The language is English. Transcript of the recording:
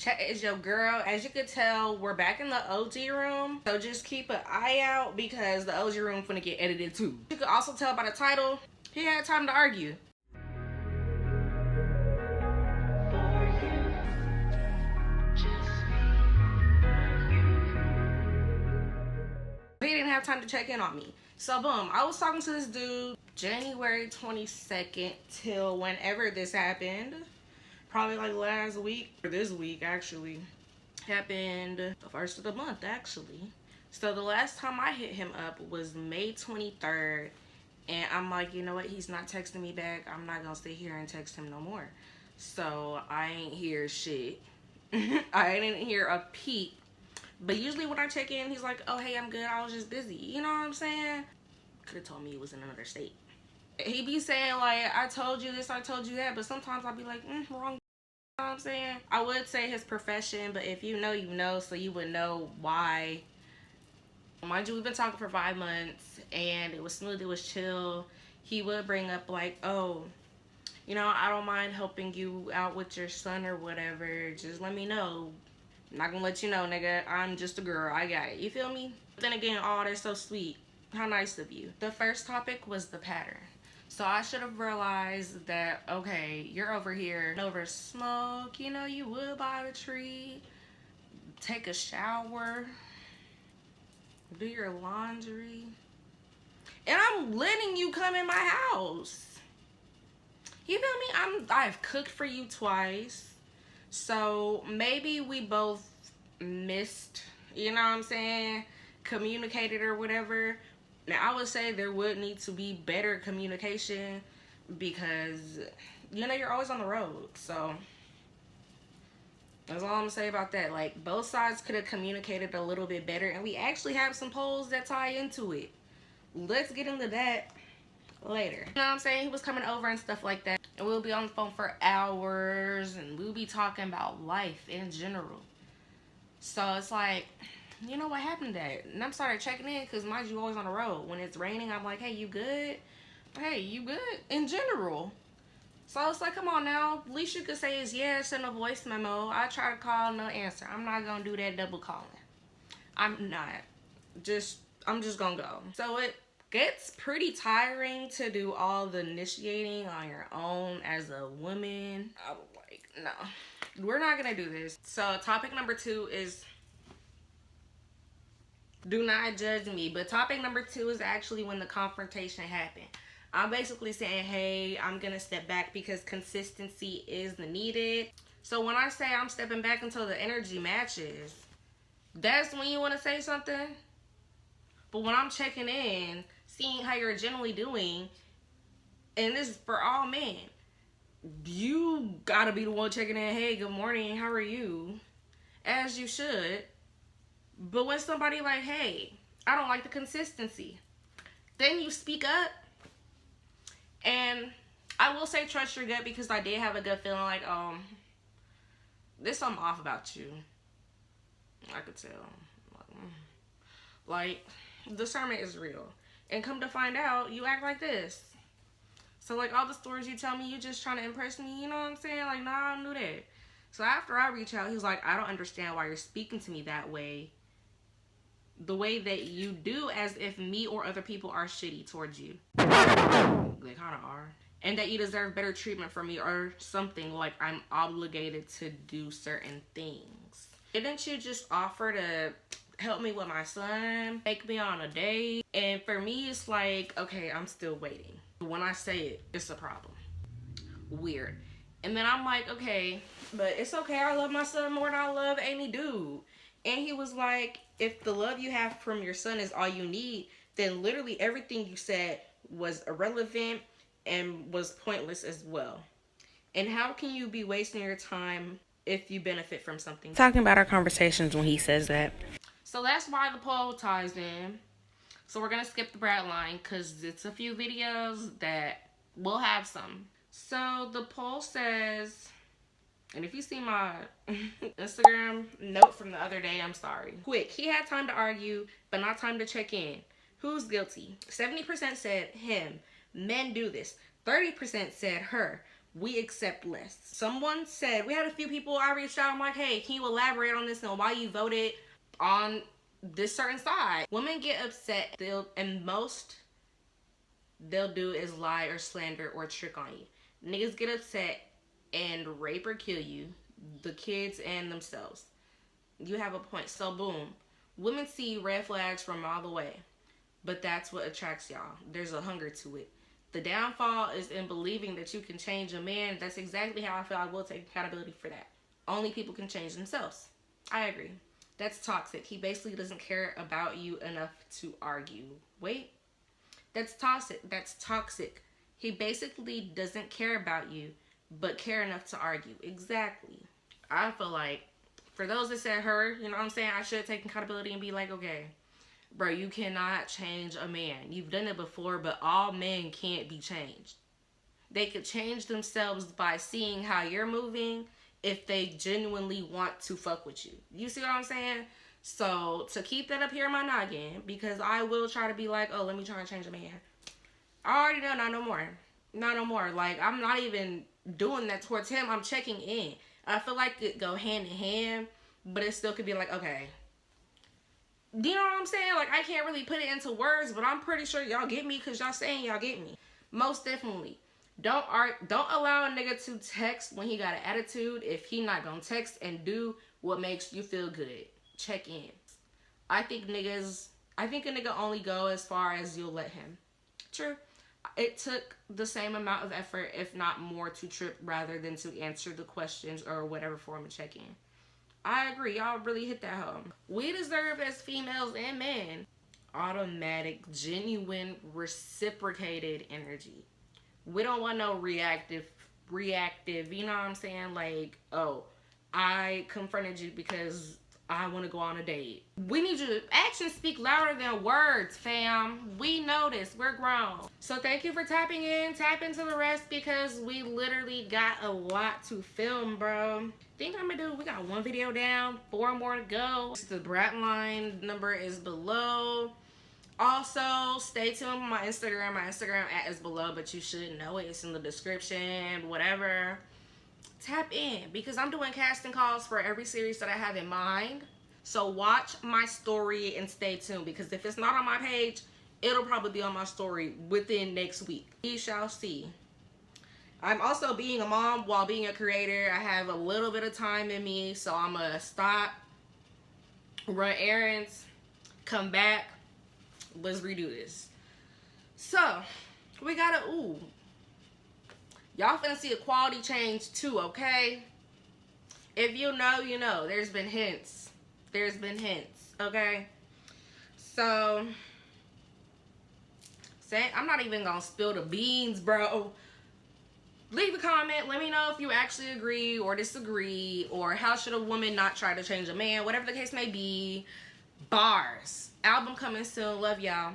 Chat is your girl. As you can tell, we're back in the OG room. So just keep an eye out because the OG room finna get edited too. You can also tell by the title, he had time to argue. He didn't have time to check in on me. So boom, I was talking to this dude January 22nd till whenever this happened. Probably like last week, or this week actually. Happened the first of the month actually. So the last time I hit him up was May 23rd. And I'm like, you know what? He's not texting me back. I'm not gonna sit here and text him no more. So I ain't hear shit. I didn't hear a peep. But usually when I check in, he's like, oh, hey, I'm good. I was just busy. You know what I'm saying? Could have told me he was in another state. He be saying, like, I told you this, I told you that. But sometimes I'll be like, wrong. You know what I'm saying? I would say his profession, but if you know, you know. So you would know why. Mind you, we've been talking for 5 months. And it was smooth. It was chill. He would bring up, like, oh, you know, I don't mind helping you out with your son or whatever. Just let me know. I'm not gonna let you know, nigga. I'm just a girl. I got it. You feel me? But then again, oh, that's so sweet. How nice of you. The first topic was the pattern. So I should have realized that, okay, you're over here over smoke. You know, you would by the tree. Take a shower. Do your laundry. And I'm letting you come in my house. You feel me? I've cooked for you twice. So maybe we both missed, you know what I'm saying, communicated or whatever. Now I would say there would need to be better communication because, you know, you're always on the road. So that's all I'm gonna say about that. Like, both sides could have communicated a little bit better, and we actually have some polls that tie into it. Let's get into that later. You know what I'm saying? He was coming over and stuff like that, and we'll be on the phone for hours, and we'll be talking about life in general. So it's like, you know what happened to that? And I'm started checking in because, mind you, always on the road. When it's raining, I'm like, hey, you good? Hey, you good? In general. So it's like, come on now. The least you could say is, yeah, send a voice memo. I try to call, no answer. I'm not going to do that double calling. I'm not. I'm just going to go. So it gets pretty tiring to do all the initiating on your own as a woman. I was like, no, we're not gonna do this. So topic number 2 is, do not judge me. But topic number 2 is actually when the confrontation happened. I'm basically saying, hey, I'm gonna step back because consistency is needed. So when I say I'm stepping back until the energy matches, that's when you want to say something. But when I'm checking in, seeing how you're generally doing, and this is for all men, you gotta be the one checking in, hey, good morning, how are you? As you should. But when somebody like, hey, I don't like the consistency, then you speak up. And I will say trust your gut, because I did have a gut feeling like, there's something off about you. I could tell. Like, discernment is real. And come to find out, you act like this. So, like, all the stories you tell me, you just trying to impress me, you know what I'm saying? Like, nah, I don't do that. So after I reach out, he's like, I don't understand why you're speaking to me that way. The way that you do, as if me or other people are shitty towards you. They kind of are. And that you deserve better treatment from me or something, like I'm obligated to do certain things. Didn't you just offer to help me with my son, take me on a date? And for me, it's like, okay, I'm still waiting. When I say it, it's a problem. Weird. And then I'm like, okay, but it's okay. I love my son more than I love any dude. And he was like, if the love you have from your son is all you need, then literally everything you said was irrelevant and was pointless as well. And how can you be wasting your time if you benefit from something? Talking about our conversations when he says that. So that's why the poll ties in. So we're going to skip the bratline because it's a few videos that will have some. So the poll says, and if you see my Instagram note from the other day, I'm sorry. Quick, he had time to argue, but not time to check in. Who's guilty? 70% said him. Men do this. 30% said her. we accept less. Someone said, we had a few people, I reached out, I'm like, hey, can you elaborate on this and why you voted on this certain side? Women get upset, they'll do is lie or slander or trick on you. Niggas get upset and rape or kill you, the kids and themselves. You have a point. So boom, women see red flags from all the way, but that's what attracts y'all. There's a hunger to it. The downfall is in believing that you can change a man. That's exactly how I feel. I will take accountability for that. Only people can change themselves. I agree. That's toxic. He basically doesn't care about you enough to argue. Wait. That's toxic. That's toxic. He basically doesn't care about you, but care enough to argue. Exactly. I feel like, for those that said her, you know what I'm saying, I should take accountability and be like, okay, bro, you cannot change a man. You've done it before, but all men can't be changed. They could change themselves by seeing how you're moving if they genuinely want to fuck with you. You see what I'm saying? So, to keep that up here in my noggin, because I will try to be like, oh, let me try and change a man. I already know, not no more. Not no more. Like, I'm not even doing that towards him. I'm checking in. I feel like it go hand in hand, but it still could be like, okay. Do you know what I'm saying? Like, I can't really put it into words, but I'm pretty sure y'all get me because y'all saying y'all get me. Most definitely. Don't allow a nigga to text when he got an attitude if he not gonna text and do what makes you feel good. Check in. I think a nigga only go as far as you'll let him. True. It took the same amount of effort, if not more, to trip rather than to answer the questions or whatever form of check-in. I agree. Y'all really hit that home. We deserve, as females and men, automatic, genuine, reciprocated energy. We don't want no reactive, you know what I'm saying? Like, oh, I confronted you because I want to go on a date. We need you to actions speak louder than words, fam. We know this. We're grown. So thank you for tapping in. Tap into the rest because we literally got a lot to film, bro. Think I'm gonna do, we got one video down, 4 more to go. The bratline number is below. Also, stay tuned with my Instagram. My Instagram @ is below, but you should know it. It's in the description, whatever. Tap in because I'm doing casting calls for every series that I have in mind. So watch my story and stay tuned because if it's not on my page, it'll probably be on my story within next week. We shall see. I'm also being a mom while being a creator. I have a little bit of time in me, so I'm gonna stop, run errands, come back. Let's redo this. So we gotta y'all finna see a quality change too, okay? If you know, you know. There's been hints. There's been hints, okay? So, I'm not even gonna spill the beans, bro. Leave a comment. Let me know if you actually agree or disagree, or how should a woman not try to change a man, whatever the case may be. Bars. Album coming soon. Love y'all.